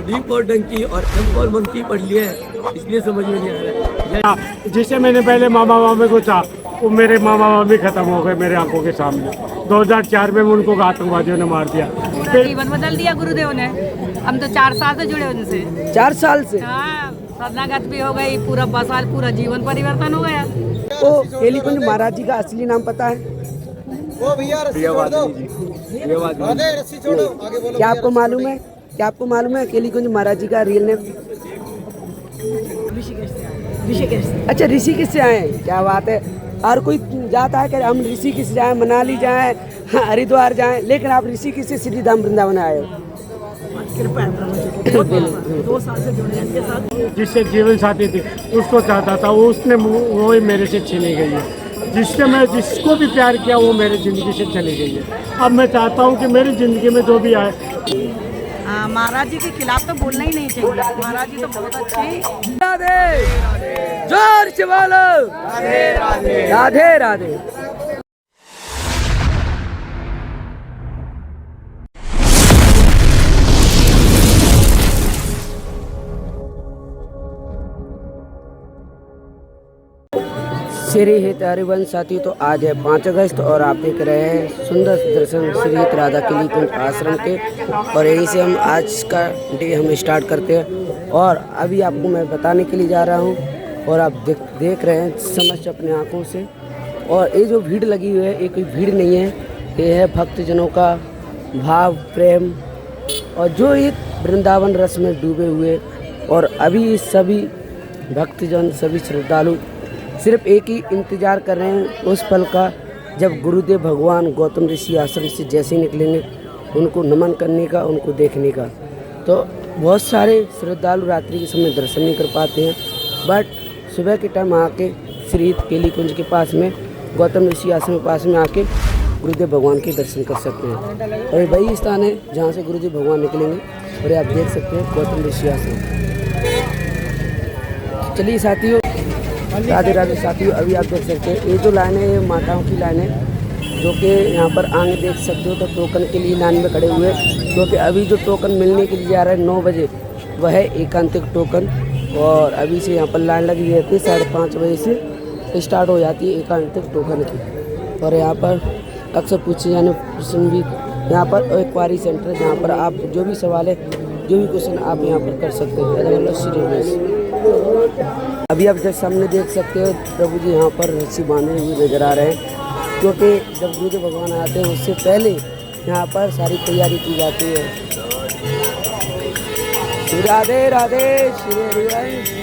D for Dunki और M for monkey पढ़ लिया है, इसलिए समझ में नहीं आ रहा है। जिसे मैंने पहले मामा मामी को चाहा, वो मेरे मामा मामी खत्म हो गए मेरे आंखों के सामने। 2004 में उनको आतंकवादियों ने मार दिया। पूरा जीवन बदल दिया गुरुदेव ने। हम तो 4 साल से जुड़े उनसे। 4 साल से? हाँ, शरणागत भी हो गई, पूरा 5 साल पूरा जीवन परिवर्तन हो गया। तो केलीकुंज महाराज जी का असली नाम पता है? क्या आपको मालूम है? क्या आपको मालूम है केलीकुंज महाराज जी का रियल नेम? अच्छा, ऋषिकेश से आए हैं, क्या बात है। और कोई जाता है कि हम ऋषिकेश जाएं, मनाली जाएं, हरिद्वार जाएं, लेकिन आप ऋषिकेश से श्री धाम वृंदावन आए हो। कृपा है प्रभु जी। 2 साल से जुड़े हैं इनके साथ। जिससे जीवन साथी थी उसको चाहता था, उसने वो ही मेरे से छीनी गई है। जिससे मैं जिसको भी प्यार किया वो मेरी ज़िंदगी से चली गई है। अब मैं चाहता हूँ कि मेरी ज़िंदगी में जो भी आए। महाराज जी के खिलाफ तो बोलना ही नहीं चाहिए। महाराज जी तो बहुत अच्छे हैं। राधे, जोर से बोलो राधे राधे राधे राधे। श्री हित हरिवंश साथी, तो आज है 5 अगस्त और आप देख रहे हैं सुंदर दर्शन श्री हित राधा केलीकुंज आश्रम के। और यहीं से हम आज का डे हम स्टार्ट करते हैं। और अभी आपको मैं बताने के लिए जा रहा हूं और आप देख रहे हैं समझ अपने आंखों से। और ये जो भीड़ लगी हुई है, ये कोई भीड़ नहीं है, ये है भक्तजनों का भाव प्रेम और जो एक वृंदावन रस में डूबे हुए। और अभी सभी भक्तजन सभी श्रद्धालु सिर्फ एक ही इंतज़ार कर रहे हैं उस पल का, जब गुरुदेव भगवान गौतम ऋषि आश्रम से जैसे ही निकलेंगे उनको नमन करने का, उनको देखने का। तो बहुत सारे श्रद्धालु रात्रि के समय दर्शन नहीं कर पाते हैं, बट सुबह के टाइम आके श्री हित केलीकुंज के पास में गौतम ऋषि आश्रम के पास में आके गुरुदेव भगवान के दर्शन कर सकते हैं। और वही स्थान है जहाँ से गुरुदेव भगवान निकलेंगे। और आप देख सकते हैं गौतम ऋषि आश्रम। चलिए साथियों, राधे राधे साथियों, अभी आप देख सकते हैं ये जो लाइन है ये माताओं की लाइन है, जो कि यहाँ पर आगे देख सकते हो। तो टोकन के लिए लाइन में खड़े हुए, क्योंकि अभी जो टोकन मिलने के लिए जा रहा है 9 बजे, वह है एकांतिक टोकन। और अभी से यहाँ पर लाइन लगी रहती है, 5:30 बजे से स्टार्ट हो जाती है एकांतिक टोकन की। और यहाँ पर अक्सर पूछे जाने प्रश्न भी यहाँ पर क्वारी सेंटर है, जहाँ पर आप जो भी सवाल है, जो भी क्वेश्चन आप यहाँ पर कर सकते हैं। अलग सीरियस अभी आप जैसे सामने देख सकते हो प्रभु जी यहाँ पर रस्सी बांधे हुए नजर आ रहे हैं, क्योंकि जब गुरुदेव भगवान आते हैं उससे पहले यहाँ पर सारी तैयारी की जाती है। श्री राधे राधे श्री हरिवंश।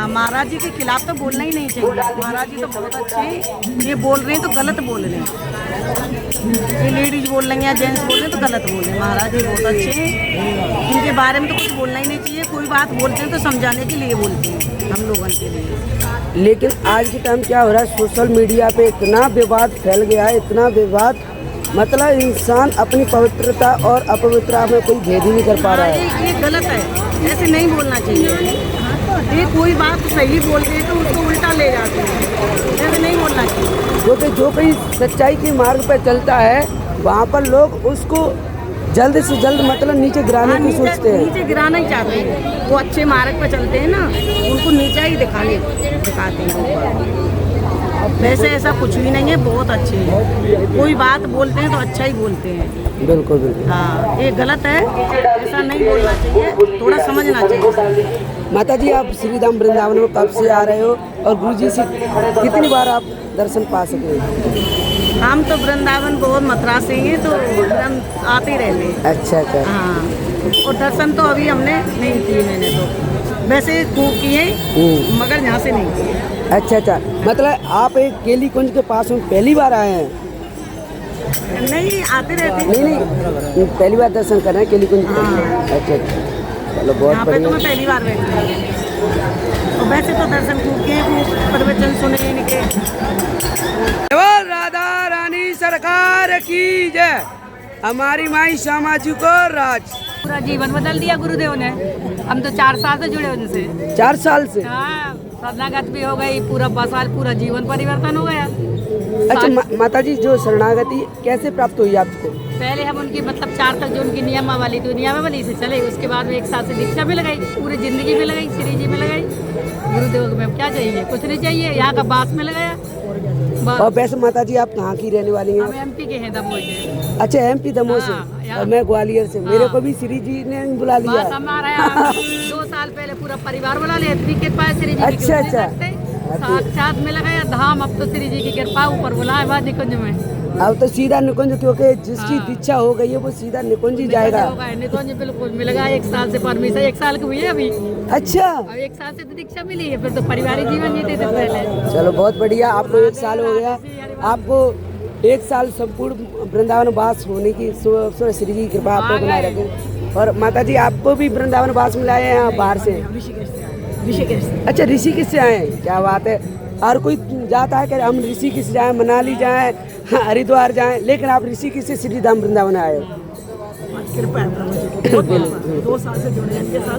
महाराज जी के खिलाफ तो बोलना ही नहीं चाहिए। महाराज जी तो बहुत अच्छे हैं। ये बोल रहे हैं तो गलत बोल रहे हैं। ये लेडीज बोल रही हैं या जेंट्स बोल रहे हैं तो गलत बोल रहे हैं। महाराज जी बहुत अच्छे हैं, इनके बारे में तो कुछ बोलना ही नहीं चाहिए। कोई बात बोलते हैं तो समझाने के लिए बोलते हैं, हम लोगों के लिए। लेकिन आज के टाइम क्या हो रहा है, सोशल मीडिया पे इतना विवाद फैल गया है, इतना विवाद, मतलब इंसान अपनी पवित्रता और अपवित्रता में कोई भेद ही नहीं कर पा रहा है। ये गलत है, ऐसे नहीं बोलना चाहिए। ये कोई बात सही बोल रहे तो उसको उल्टा ले जाते हैं, ऐसे नहीं बोलना चाहिए। क्योंकि जो कोई सच्चाई के मार्ग पर चलता है वहाँ पर लोग उसको जल्द से जल्द मतलब नीचे गिराने की सोचते हैं, नीचे गिराना ही चाहते हैं। वो अच्छे मार्ग पर चलते हैं ना, उनको नीचा ही दिखाते हैं। वैसे ऐसा कुछ भी नहीं है, बहुत अच्छे हैं। कोई बात बोलते हैं तो अच्छा ही बोलते हैं। बिल्कुल बिल्कुल। हाँ, ये गलत है, ऐसा नहीं बोलना चाहिए, थोड़ा समझना चाहिए। माता जी, आप श्री धाम वृंदावन में कब से आ रहे हो और गुरुजी से कितनी बार आप दर्शन पा सके? हम तो वृंदावन बहुत मथुरा से ही हैं, तो हम आते ही रहते हैं। अच्छा अच्छा। हाँ, और दर्शन तो अभी हमने नहीं किए, मैंने तो वैसे खूब किए मगर यहाँ से नहीं किए। अच्छा अच्छा, मतलब आप एक केलीकुंज के पास में पहली बार आए हैं? नहीं, आते रहते हैं। नहीं, पहली बार दर्शन कर रहे हैं केलीकुंज। हाँ। अच्छा, चलो बहुत यहाँ पे बढ़िया। तो मैं पहली बार बैठी हूँ। और वैसे तो दर्शन खूब किए, खूब प्रवचन सुने इनके। केवल राधा रानी सरकार की जय, हमारी माई श्यामा जी को राज। पूरा जीवन बदल दिया गुरुदेव ने। हम तो 4 साल से जुड़े उनसे। 4 साल से? हाँ, शरणागत भी हो गई, पूरा 2 साल पूरा जीवन परिवर्तन हो गया। अच्छा माता जी, जो शरणागति कैसे प्राप्त हुई आपको? पहले हम उनकी मतलब 4 तक जो उनकी नियमावली थी नियमावली से चले, उसके बाद में 1 साल से दीक्षा में लगाई, पूरी जिंदगी में लगाई, श्री जी में लगाई। गुरुदेव को क्या चाहिए, कुछ नहीं चाहिए, यहाँ का बास में लगाया। और वैसे माता जी आप कहाँ की रहने वाली हैं? हम एमपी के हैं, दमोह के। अच्छा एमपी दमोह से। हाँ, और मैं ग्वालियर से। मेरे को भी श्री जी ने बुला लिया। बस हमारा यहाँ 2 साल पहले पूरा परिवार बुला लिया, इतनी कृपा है श्री जी की। अच्छा। साक्षात में लगाया धाम, अब तो श्री जी की कृपा ऊपर बुलाए बाद निकुंज में। अब तो सीधा निकुंज, क्योंकि जिसकी दीक्षा हो गई है वो सीधा निकुंज ही जाएगा। निकुंज बिल्कुल मिलेगा। 1 साल से परमिशन, 1 साल की हुई है अभी। अच्छा, अब 1 साल से तो दीक्षा मिली है, फिर तो पारिवारिक जीवन जीते थे पहले। चलो बहुत बढ़िया, आपको 1 साल हो गया। आपको 1 साल संपूर्ण वृंदावन वास होने की श्री जी की कृपा आपको बनाए रखे। और माता जी आपको भी वृंदावन वास मिला है यहाँ बाहर से? अच्छा ऋषिकेश से आए, क्या बात है। और कोई जाता है कि हम ऋषिकेश जाएं, मनाली जाएं, हरिद्वार जाएं, लेकिन आप ऋषिकेश से श्री धाम वृंदावन आए हो। कृपा है प्रभु जी की। 2 साल से जुड़े हैं इनके साथ,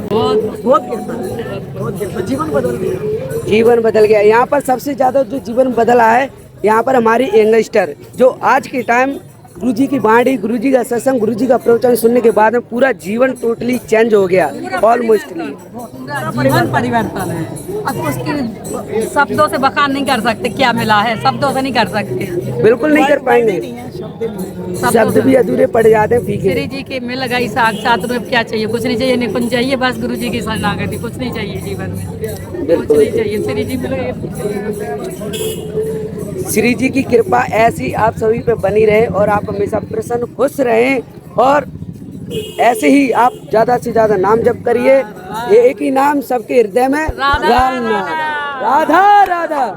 बहुत कृपा, जीवन बदल गया। जीवन बदल गया। यहाँ पर सबसे ज़्यादा जो जीवन बदला है, यहाँ पर हमारी यंगस्टर जो आज के टाइम गुरु जी की वाणी, गुरु जी का सत्संग, गुरु जी का प्रवचन सुनने के बाद में पूरा जीवन टोटली चेंज हो गया। ऑलमोस्टली जीवन परिवर्तन है। अब उसकी शब्दों से बखान नहीं कर सकते, क्या मिला है शब्दों से नहीं कर सकते, बिल्कुल नहीं कर पाएंगे। शब्द भी अधूरे पड़ जाते हैं, फीके। श्री जी के मिल गई साक्षात में, क्या चाहिए, कुछ नहीं चाहिए, निकुंज चाहिए, बस गुरु जी की शरणागति, कुछ नहीं चाहिए जीवन में, कुछ नहीं चाहिए, श्री जी मिल गए। श्री जी की कृपा ऐसी आप सभी पे बनी रहे और आप हमेशा प्रसन्न खुश रहें। और ऐसे ही आप ज़्यादा से ज़्यादा नाम जप करिए। ये एक ही नाम सबके हृदय में, राधा राधा।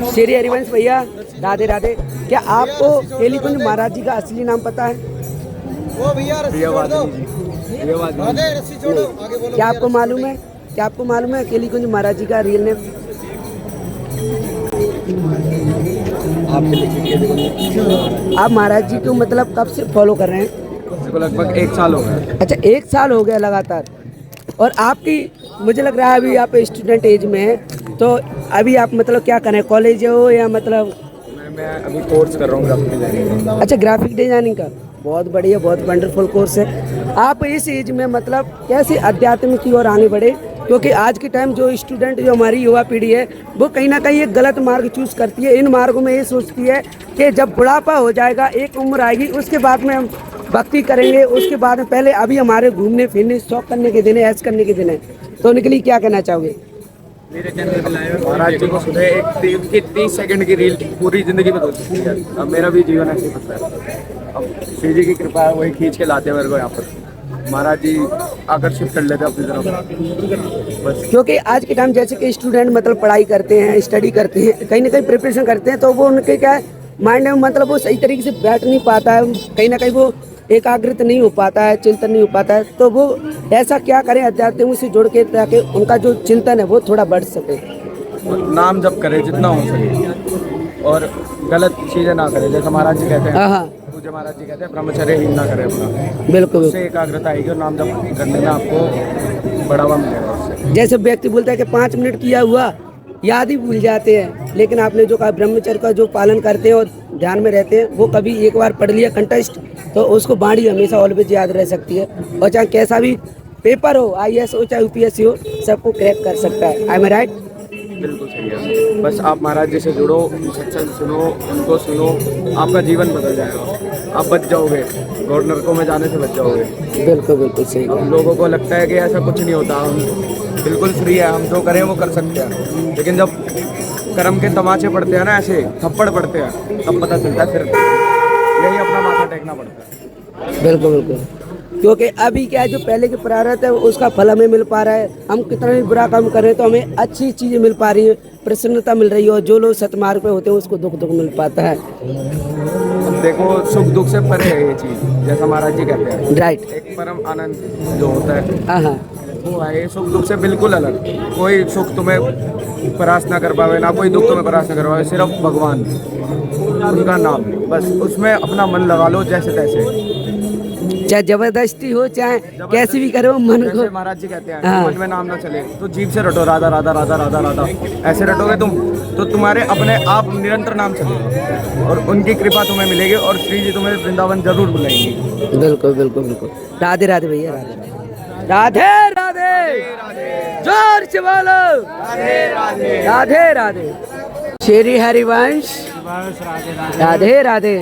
श्री हरिवंश भैया, राधे राधे। क्या आपको केलीकुंज महाराज जी का असली नाम पता है? क्या आपको मालूम है? क्या आपको मालूम है केलीकुंज महाराज जी का रियल नेम? आप महाराज जी को मतलब कब से फॉलो कर रहे हैं? लगभग 1 साल हो गया। अच्छा 1 साल हो गया लगातार। और आपकी मुझे लग रहा है अभी आप स्टूडेंट एज में हैं, तो अभी आप मतलब क्या करें, कॉलेज हो या मतलब? मैं अभी कोर्स कर रहा हूँ ग्राफिक डिजाइनिंग। अच्छा ग्राफिक डिजाइनिंग का, बहुत बढ़िया, बहुत वंडरफुल कोर्स है। आप इस एज में मतलब कैसे अध्यात्म की ओर आगे बढ़े? क्योंकि आज के टाइम जो स्टूडेंट, जो हमारी युवा पीढ़ी है, वो कहीं ना कहीं एक गलत मार्ग चूज करती है। इन मार्गों में ये सोचती है कि जब बुढ़ापा हो जाएगा, एक उम्र आएगी, उसके बाद में हम भक्ति करेंगे, उसके बाद में पहले अभी हमारे घूमने फिरने, शौक करने के दिन है, ऐश करने के दिन है। तो उनके लिए क्या कहना चाहोगे? मेरे चैनल पे लाए महाराज जी को सुबह एक 30 सेकंड की रील पूरी जिंदगी बदल सकती है। अब मेरा भी जीवन ऐसे बदला है। अब श्री जी की कृपा है, वही खींच के लाते हैं मेरे को यहाँ पर। महाराज जी आकर्षित कर लेते हैं अपनी तरफ बस। क्योंकि आज के टाइम जैसे कि स्टूडेंट मतलब पढ़ाई करते हैं, स्टडी करते हैं, कहीं ना कहीं प्रिपरेशन करते हैं, तो वो उनके क्या है माइंड में मतलब वो सही तरीके से बैठ नहीं पाता है, कहीं ना कहीं वो एकाग्रित नहीं हो पाता है, चिंतन नहीं हो पाता है। तो वो ऐसा क्या करें अध्यात्म से जुड़ के, ताकि उनका जो चिंतन है वो थोड़ा बढ़ सके। नाम जप करे जितना हो सके और गलत चीजें ना करे। जैसे महाराज जी कहते हैं, पूज्य महाराज जी कहते हैं, ब्रह्मचर्यहीन ना करे अपना। बिल्कुल, उससे एकाग्रता आएगी और नाम जप करने में आपको बढ़ावा मिलेगा उससे। जैसे व्यक्ति बोलता है कि 5 मिनट किया हुआ याद ही भूल जाते हैं, लेकिन आपने जो कहा ब्रह्मचर्य का जो पालन करते हैं और ध्यान में रहते हैं, वो कभी एक बार पढ़ लिया कंटेस्ट तो उसको बाणी हमेशा ऑलवेज याद रह सकती है। और चाहे कैसा भी पेपर हो, IAS हो चाहे UPSC हो, सबको क्रैक कर सकता है। I am right? बिल्कुल सही है। बस आप महाराज जी से जुड़ो, सत्संग सुनो, उनको सुनो, आपका जीवन बदल जाएगा। आप बच जाओगे, घोर नरकों में जाने से बच जाओगे। बिल्कुल बिल्कुल सही। लोगों को लगता है कि ऐसा कुछ नहीं होता, हम बिल्कुल फ्री है, हम जो करें वो कर सकते हैं। लेकिन जब कर्म के तमाचे पड़ते हैं ना, ऐसे थप्पड़ पड़ते हैं, तब पता चलता है। फिर यही अपना माथा टेकना पड़ता है। बिल्कुल बिल्कुल। क्योंकि अभी क्या है, जो पहले के प्रारब्ध है उसका फल हमें मिल पा रहा है। हम कितना भी बुरा काम कर रहे हैं तो हमें अच्छी चीज़ें मिल पा रही है, प्रसन्नता मिल रही है। और जो लोग सतमार्ग पे होते हैं उसको दुख दुख मिल पाता है। अब देखो सुख दुख से परे है ये चीज़, जैसा महाराज जी कहते हैं। राइट। एक परम आनंद जो होता है, हाँ, वो है ये सुख दुख से बिल्कुल अलग। कोई सुख तुम्हें परास्त ना कर पावे, ना कोई दुख तुम्हें परास्त ना कर पावे, सिर्फ भगवान, उनका नाम, बस उसमें अपना मन लगा लो जैसे तैसे। चाहे जबरदस्ती हो चाहे कैसे भी करो मन को। जैसे महाराज जी कहते हैं हाँ। मन में नाम ना चले तो जीभ से रटो राधा राधा राधा राधा राधा, ऐसे रटोगे तुम तो तुम्हारे अपने आप निरंतर नाम चलेगा और उनकी कृपा तुम्हें मिलेगी और श्री जी तुम्हें वृंदावन जरूर बुलाएंगे। बिल्कुल बिल्कुल बिल्कुल। राधे राधे भैया, राधे राधे राधे, जोर से बोलो राधे राधे। श्री हरिवंश बस राधे राधे। राधे राधे।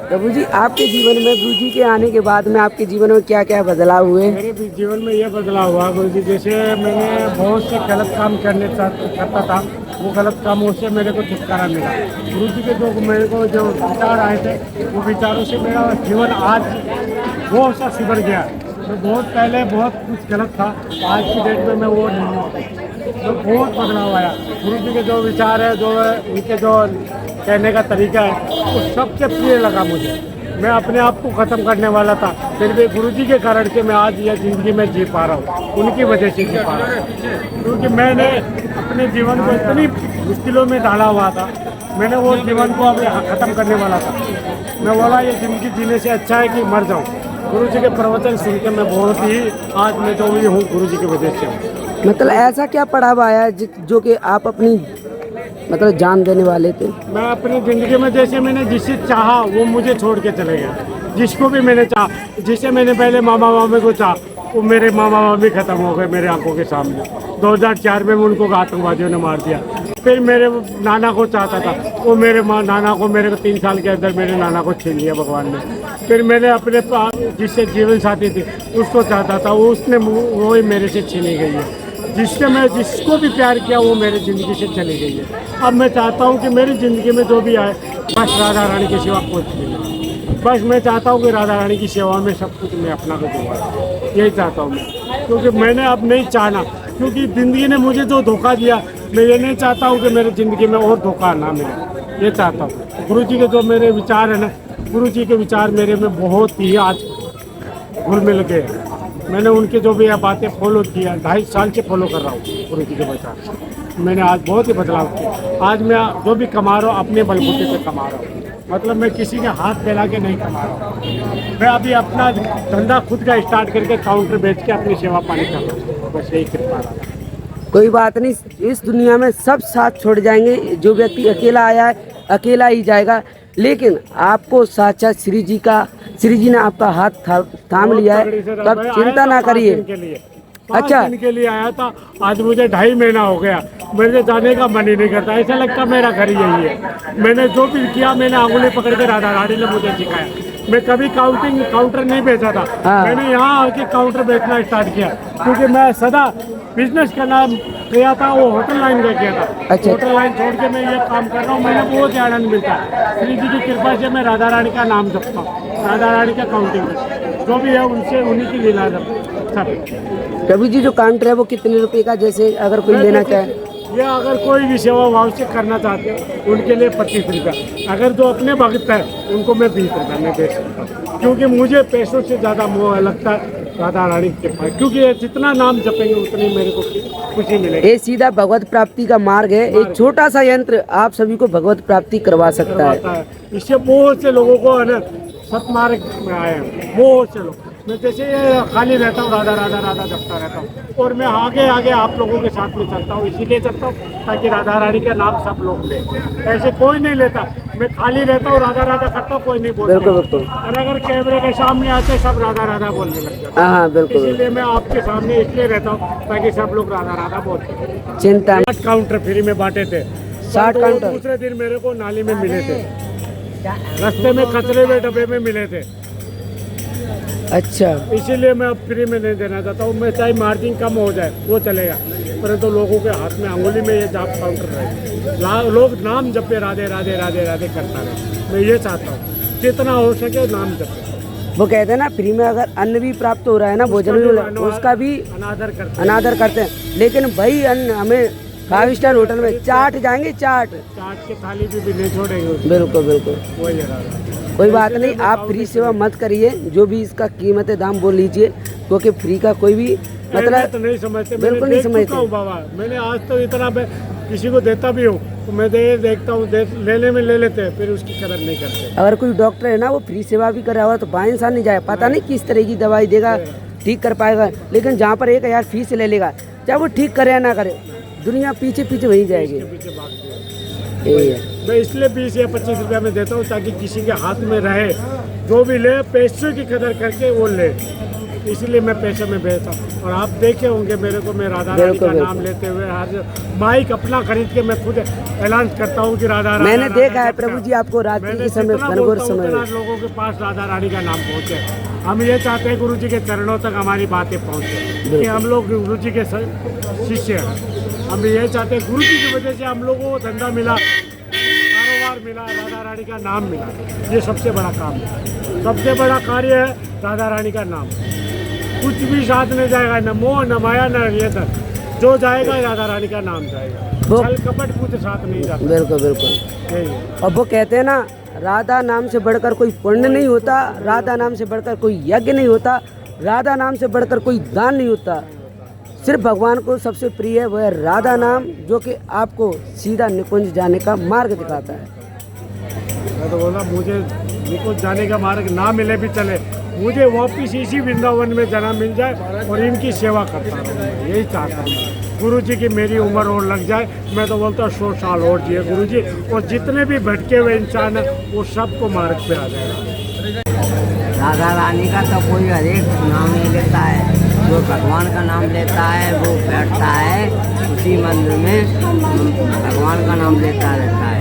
प्रभु जी आपके जीवन में गुरु जी के आने के बाद में आपके जीवन में क्या क्या बदलाव हुए? मेरे भी जीवन में ये बदलाव हुआ गुरु जी, जैसे मैंने बहुत से गलत काम करता था, वो गलत कामों से मेरे को छुटकारा मिला। गुरु जी के जो मेरे को जो विचार आए थे वो विचारों से मेरा जीवन आज बहुत सा सुधर गया। तो बहुत पहले बहुत कुछ गलत था, आज की डेट में मैं वो नहीं हूँ, तो बहुत बदलाव आया। गुरु जी के जो विचार है, जो उनके जो कहने का तरीका है, वो सबसे प्रिय लगा मुझे। मैं अपने आप को ख़त्म करने वाला था, फिर भी गुरु जी के कारण से मैं आज यह ज़िंदगी में जी पा रहा हूँ, उनकी वजह से जी पा रहा हूँ। क्योंकि मैंने अपने जीवन को इतनी मुश्किलों में डाला हुआ था, मैंने वो जीवन को अभी ख़त्म करने वाला था। मैं बोला ये ज़िंदगी जीने से अच्छा है कि मर जाऊँ। गुरु जी के प्रवचन सुन के मैं बहुत ही आज मैं जो भी हूँ गुरु जी की वजह से हूँ। मतलब ऐसा क्या पढ़ावा आया जो कि आप अपनी मतलब जान देने वाले थे? मैं अपनी ज़िंदगी में जैसे मैंने जिसे चाहा वो मुझे छोड़ के चले गया। जिसको भी मैंने चाहा, जिसे मैंने पहले मामा मामी को चाहा, वो मेरे मामा मामी ख़त्म हो गए मेरे आंखों के सामने। 2004 में उनको आतंकवादियों ने मार दिया। फिर मेरे नाना को चाहता था, वो मेरे नाना को मेरे को 3 साल के अंदर मेरे नाना को छीन लिया भगवान ने। फिर मैंने अपने जिससे जीवन साथी थी उसको चाहता था, वो उसने वो ही मेरे से छीनी गई है। जिसको भी प्यार किया वो मेरी ज़िंदगी से चली गई है। अब मैं चाहता हूँ कि मेरी ज़िंदगी में जो भी आए बस राधा रानी की सेवा कुछ नहीं, बस मैं चाहता हूँ कि राधा रानी की सेवा में सब कुछ मैं अपना कर दूँगा, यही चाहता हूँ मैं। क्योंकि मैंने अब नहीं चाहना, क्योंकि ज़िंदगी ने मुझे जो धोखा दिया, मैं ये नहीं चाहता हूँ कि मेरी ज़िंदगी में और धोखा ना मिले, ये चाहता हूँ। गुरु जी के जो मेरे विचार है ना, गुरु जी के विचार मेरे में बहुत ही आज घुल मिल गए। मैंने उनके जो भी बातें फॉलो किया, 2.5 साल से फॉलो कर रहा हूँ गुरु जी के विचार। मैंने आज बहुत ही बदलाव किया। आज मैं जो भी कमा रहा हूँ अपने बलबूते पे कमा रहा हूँ, मतलब मैं किसी के हाथ फैला के नहीं कमा रहा हूँ। मैं अभी अपना धंधा खुद का स्टार्ट करके काउंटर बेच के अपनी सेवा पानी कर रहा हूँ, बस यही कृपा रहा। कोई बात नहीं, इस दुनिया में सब साथ छोड़ जाएंगे। जो व्यक्ति अकेला आया है अकेला ही जाएगा, लेकिन आपको साक्षात श्री जी ने आपका हाथ थाम लिया है, तो आप चिंता ना करिए। अच्छा, दिन के लिए आया था, आज मुझे 2.5 महीना हो गया, मेरे जाने का मन ही नहीं करता। ऐसा लगता मेरा घर यही है। मैंने जो भी किया, मैंने आंगुली पकड़ के राधा रानी ने मुझे सिखाया। मैं कभी काउंटर नहीं बेचा था, मैंने यहाँ आके काउंटर बेचना स्टार्ट किया, क्योंकि मैं सदा बिजनेस करना किया था, वो होटल लाइन का किया था। अच्छा। होटल लाइन छोड़ के मैं ये काम कर रहा हूँ, मैंने बहुत आनंद मिलता है। श्री जी की कृपा से मैं राधा रानी का नाम जपता हूँ, राधा रानी का काउंटिंग जो भी है उनसे उन्हीं की लीला सब। प्रभु जी जो काउंटर है वो कितने रुपए का, जैसे अगर कोई लेना चाहे? ये अगर कोई भी सेवा भाव से करना चाहते हैं उनके लिए 25 रुपया। अगर जो अपने भक्त है उनको मैं 20 रुपया में दे सकता हूँ, क्योंकि मुझे पैसों से ज़्यादा मोह लगता है राधा रानी के पास, क्योंकि जितना नाम जपेंगे उतनी मेरे को खुशी मिलेगी। ये सीधा भगवत प्राप्ति का मार्ग है। एक छोटा सा यंत्र आप सभी को भगवत प्राप्ति करवा सकता है। इससे बहुत से लोगों को है ना सतमार्ग में आए हैं, बहुत से लोग। मैं जैसे ये खाली रहता हूँ राधा राधा राधा जपता रहता हूँ, और मैं आगे आगे आप लोगों के साथ में चलता हूँ, इसीलिए चलता हूँ ताकि राधा रानी का नाम सब लोग लें। ऐसे कोई नहीं लेता, मैं खाली रहता हूँ राधा राधा करता हूँ, कोई नहीं बोलता। बिल्कुल। और अगर कैमरे के सामने आते सब राधा राधा बोलने लग जाते। हाँ बिल्कुल, इसीलिए मैं आपके सामने इसलिए रहता हूँ ताकि सब लोग राधा राधा बोलते। चिंता नहीं। 60 काउंटर फ्री में बांटे थे। 60 काउंटर दूसरे दिन मेरे को नाली में मिले थे, रास्ते में कचरे में डब्बे में मिले थे। अच्छा, इसीलिए मैं अब फ्री में नहीं देना चाहता हूँ। मैं चाहे मार्जिन कम हो जाए वो चलेगा, परंतु लोगों के हाथ में अंगुली में ये जाप काउंटर रहे, लोग नाम जपे राधे राधे राधे राधे करता रहे। मैं ये चाहता हूँ जितना हो सके नाम जपे। वो कहते हैं ना फ्री में अगर अन्न भी प्राप्त हो रहा है ना, भोजन भी, उसका भी अनादर करते हैं। लेकिन भाई अन्न हमें 5 स्टार होटल में चाट जाएंगे, चाट के थाली भी नहीं छोड़ेंगे। बिल्कुल। कोई बात नहीं, आप फ्री सेवा मत करिए, जो भी इसका कीमत है दाम बोल लीजिए, क्योंकि फ्री का कोई भी मतलब तो नहीं समझते। बिल्कुल नहीं समझते बाबा। मैंने आज तो इतना किसी को देता भी हूँ तो मैं देखता हूँ लेने में ले लेते हैं, फिर उसकी कदर नहीं करते। अगर कोई डॉक्टर है ना वो फ्री सेवा भी कर रहा होगा तो वहाँ इंसान नहीं जाए, पता नहीं किस तरह की दवाई देगा, ठीक कर पाएगा। लेकिन जहाँ पर 1000 फीस ले लेगा, चाहे वो ठीक करे या ना करे, दुनिया पीछे पीछे वही जाएगी। पीछे भागते हैं। यही है। मैं इसलिए 20 या 25 रुपया में देता हूँ ताकि किसी के हाथ में रहे, जो भी ले पैसे की कदर करके वो ले, इसलिए मैं पैसे में बेचता हूँ। और आप देखे होंगे मेरे को, मैं राधा रानी का नाम लेते हुए हर माइक अपना खरीद के मैं खुद ऐलान करता हूँ कि राधा रानी। मैंने देखा है प्रभु जी आपको रात्रि के समय घनघोर समय में लोगों के पास राधा रानी का नाम पहुँचे। हम ये चाहते हैं गुरु जी के चरणों तक हमारी बातें पहुँचे, कि हम लोग गुरु जी के शिष्य हैं। हम ये चाहते हैं गुरु जी की वजह से हम लोगों को धंधा मिला, कारोबार मिला, राधा रानी का नाम मिला। ये सबसे बड़ा काम है, सबसे बड़ा कार्य है राधा रानी का नाम। कुछ भी साथ में जाएगा, न मोह न माया न ये तक, जो जाएगा राधा रानी का नाम जाएगा। छल कपट कुछ साथ नहीं जाता। बिल्कुल बिल्कुल। यही है। और वो कहते हैं ना, राधा नाम से बढ़कर कोई पुण्य नहीं होता, राधा नाम से बढ़कर कोई यज्ञ नहीं होता, राधा नाम से बढ़कर कोई दान नहीं होता। सिर्फ भगवान को सबसे प्रिय है वह राधा नाम, जो कि आपको सीधा निकुंज जाने का मार्ग दिखाता है। मैं तो बोला मुझे निकुंज जाने का मार्ग ना मिले भी चले, मुझे वापिस इसी वृंदावन में जन्म मिल जाए और इनकी सेवा करता रहूँ, यही चाहता हूँ। गुरु जी की मेरी उम्र और लग जाए, मैं तो बोलता हूँ 100 साल और जिए गुरु जी, और जितने भी भटके हुए इंसान हैं वो सबको मार्ग पे आ जाएगा। राधा रानी का तो कोई हरेक नाम नहीं लेता है, जो भगवान का नाम लेता है वो बैठता है उसी मंदिर में, भगवान का नाम लेता रहता है।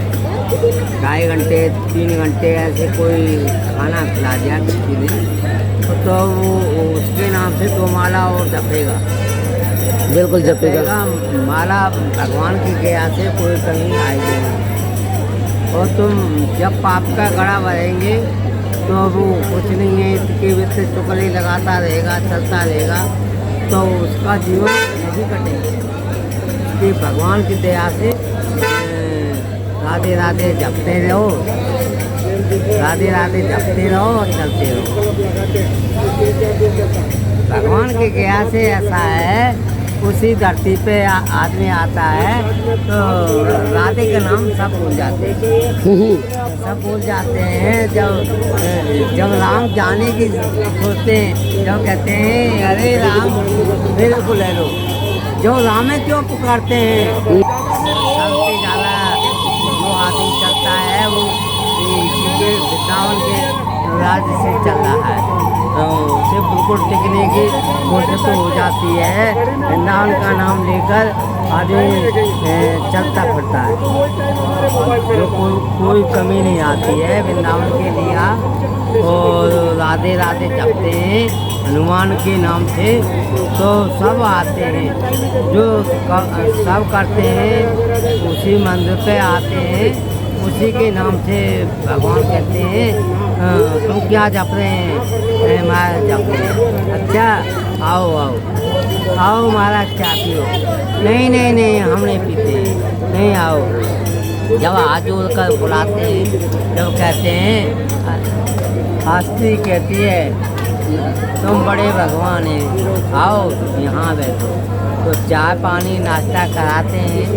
2.5 घंटे 3 घंटे ऐसे कोई खाना खिला दिया किसी ने तो वो उसके नाम से तो माला और जपेगा, बिल्कुल जपेगा। माला भगवान की दया से कोई कहीं आएगी नहीं। और तुम जब पाप का गड़ा भरेंगे तो वो कुछ नहीं है, इसके वित्त चुकली लगाता रहेगा, चलता रहेगा, तो उसका जीवन नहीं कटेगा। कि भगवान की दया से राधे राधे जपते रहो, राधे राधे जपते रहो और चलते रहो। भगवान की दया से ऐसा है, उसी धरती पे आदमी आता है तो राधे का नाम सब भूल जाते हैं, सब भूल जाते हैं। जब राम जाने की सोचते हैं, जब कहते हैं अरे राम मेरे को ले लो, जो राम है क्यों पुकारते हैं। चलते जाला जो आदमी चलता है वो इसी के वृंदावन के राज्य से चल रहा है, तो उसे बिल्कुल टिकने की कोशिश तो हो जाती है। वृंदावन का नाम लेकर आदमी चलता फिरता है, तो कोई कमी नहीं आती है वृंदावन के लिए। और राधे राधे जपते हैं हनुमान के नाम से, तो सब आते हैं, जो सब करते हैं उसी मंदिर पे आते हैं, उसी के नाम से भगवान कहते हैं तुम क्या जप रहे हैं, महाराज जप रहे हैं। अच्छा आओ आओ आओ महाराज क्या पियो, नहीं नहीं नहीं हम नहीं पीते, नहीं आओ। जब हाथ जोड़ कर बुलाते हैं, जब कहते हैं हस्ती कहती है तुम बड़े भगवान हैं, आओ यहाँ बैठो, तो चाय पानी नाश्ता कराते हैं।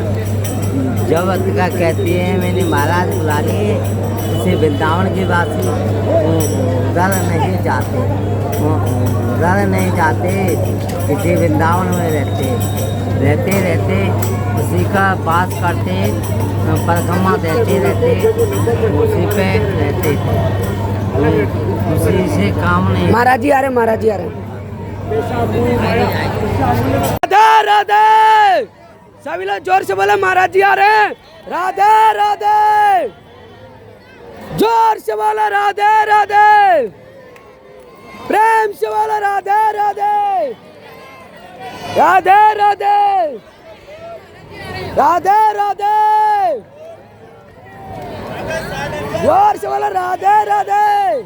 जब अधिका कहती है मैंने महाराज बुला लिए, इसे वृंदावन के वासी उधर नहीं जाते, उधर नहीं जाते, किसी वृंदावन में रहते रहते उसी का वास करते, परिक्रमा देते रहते, उसी पे रहते थे, उसी से काम नहीं। महाराज जी आ रहे, महाराज जी आ रहे। राधे राधे, सभी लोग जोर से बोले महाराज जी आ रहे हैं। राधे राधे, जोर से बोला राधे राधे, प्रेम से बोला राधे राधे, राधे राधे, राधे राधे, जोर से बोला राधे राधे।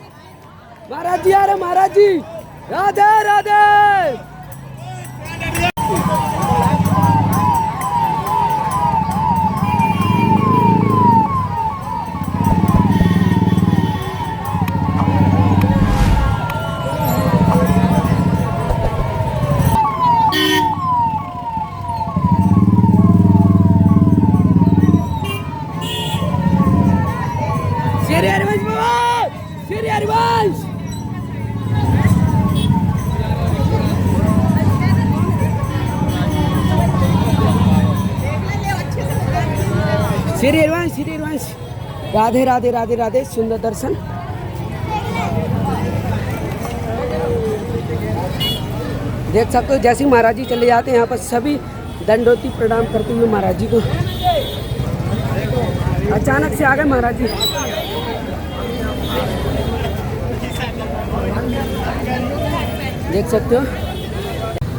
महाराज जी आ रहे, महाराज जी राधे राधे। श्री हरिवंश राधे राधे राधे राधे। सुंदर दर्शन। देख सकते हो जैसे ही महाराज जी चले जाते हैं यहाँ पर सभी दंडोती प्रणाम करते हुए महाराज जी को। अचानक से आ गए महाराज जी। देख सकते हो।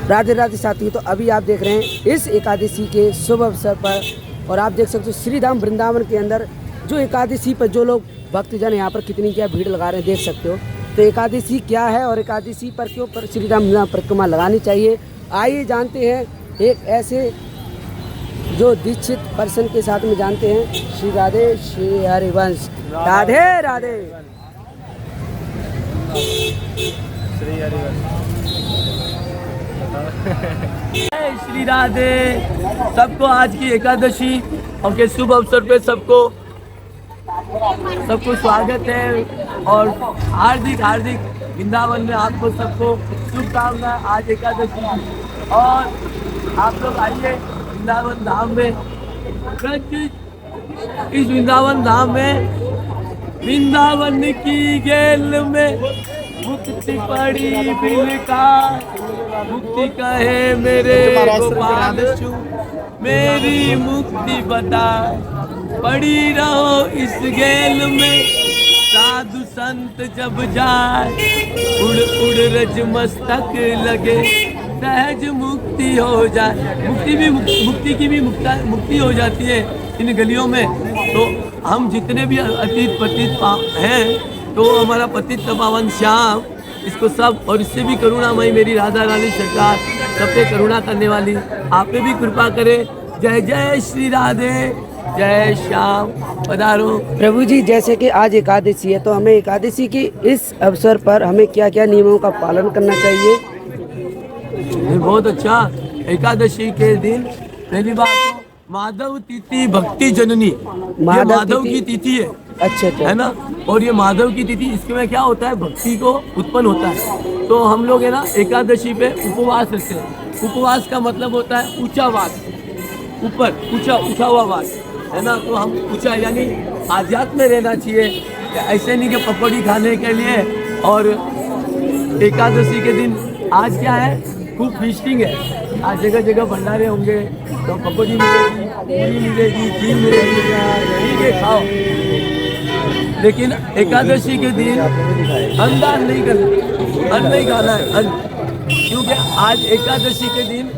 राधे राधे साथियों, तो अभी आप देख रहे हैं इस एकादशी के शुभ अवसर पर, और आप देख सकते हो श्री धाम वृंदावन के अंदर जो एकादशी पर जो लोग भक्तजन यहाँ पर कितनी क्या भीड़ लगा रहे हैं, देख सकते हो। तो एकादशी क्या है और एकादशी पर क्यों पर श्री राम परिक्रमा लगानी चाहिए, आइए जानते हैं एक ऐसे जो दीक्षित पर्सन के साथ में जानते हैं। श्री राधे श्री हरिवंश। राधे राधे श्री हरिवंश। श्री राधे। सबको आज की एकादशी और के शुभ अवसर पे सबको स्वागत है और हार्दिक हार्दिक वृंदावन में आपको सबको शुभकामनाएं आज एकादशी। और आप लोग आइए वृंदावन धाम में। इस वृंदावन धाम में वृंदावन की गेल में मुक्ति पड़ी बिल का, मुक्ति कहे मेरे गोपाल शु, मेरी मुक्ति बता। पड़ी रहो इस गेल में, साधु संत जब जाए, उड़ उड़ रज मस्तक लगे, सहज मुक्ति हो जाए। मुक्ति की भी मुक्ति हो जाती है इन गलियों में। तो हम जितने भी अतीत पतित हैं, तो हमारा पतित पावन श्याम इसको सब, और इससे भी करुणामयी मेरी राधा रानी सरकार सब पे करुणा करने वाली, आप पे भी कृपा करे। जय जय श्री राधे, जय श्याम। पधारो प्रभु जी। जैसे कि आज एकादशी है, तो हमें एकादशी के इस अवसर पर हमें क्या क्या नियमों का पालन करना चाहिए? बहुत अच्छा। एकादशी के दिन पहली बात तो माधव तिथि भक्ति जननी, ये माधव की तिथि है। अच्छा है ना। और ये माधव की तिथि, इसके में क्या होता है, भक्ति को उत्पन्न होता है। तो हम लोग है ना एकादशी पे उपवास रखते हैं। उपवास का मतलब होता है ऊंचा वास, ऊपर ऊंचा हुआ वास, है ना। तो हम ऊंचा यानी आध्यात्म में रहना चाहिए, ऐसे नहीं कि पकौड़ी खाने के लिए। और एकादशी के दिन आज क्या है, खूब फीस्टिंग है। आज जगह जगह भंडारे होंगे, तो पकौड़ी मिलेगी, पूरी मिलेगी, खीर मिलेगी, ठीक है खाओ। लेकिन एकादशी के दिन अन्न नहीं करना, अन्न नहीं खाना है अन्न, क्योंकि आज एकादशी के दिन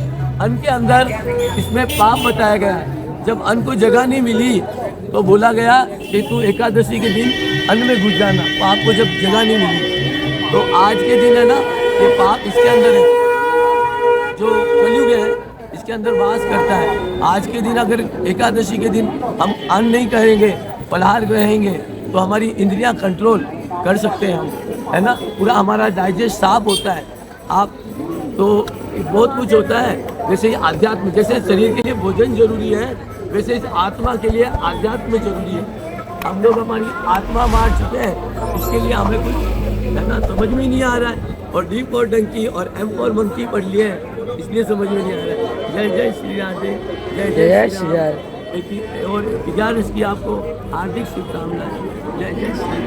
अन्न के अंदर इसमें पाप बताया गया है। जब अन्न को जगह नहीं मिली तो बोला गया कि तू एकादशी के दिन अन्न में घुस जाना, पाप को जब जगह नहीं मिली। तो आज के दिन है ना, ये पाप इसके अंदर है, जो कलयुग है इसके अंदर वास करता है। आज के दिन अगर एकादशी के दिन हम अन्न नहीं करेंगे, फलाहार रहेंगे, तो हमारी इंद्रियां कंट्रोल कर सकते हैं हम, है ना। पूरा हमारा डाइजेस्ट साफ होता है। आप तो बहुत कुछ होता है। वैसे आध्यात्म, जैसे शरीर के लिए भोजन जरूरी है, वैसे इस आत्मा के लिए आध्यात्म जरूरी है। हम लोग हमारी आत्मा मार चुके हैं, इसके लिए हमें कुछ है ना समझ में नहीं आ रहा है। और डी फॉर डंकी और एम फॉर मंकी पढ़ लिए हैं, इसलिए समझ में नहीं आ रहा है। जय जय श्री राधे, जय जय श्री राधे। और 11 की आपको हार्दिक शुभकामनाएं। जय जय श्री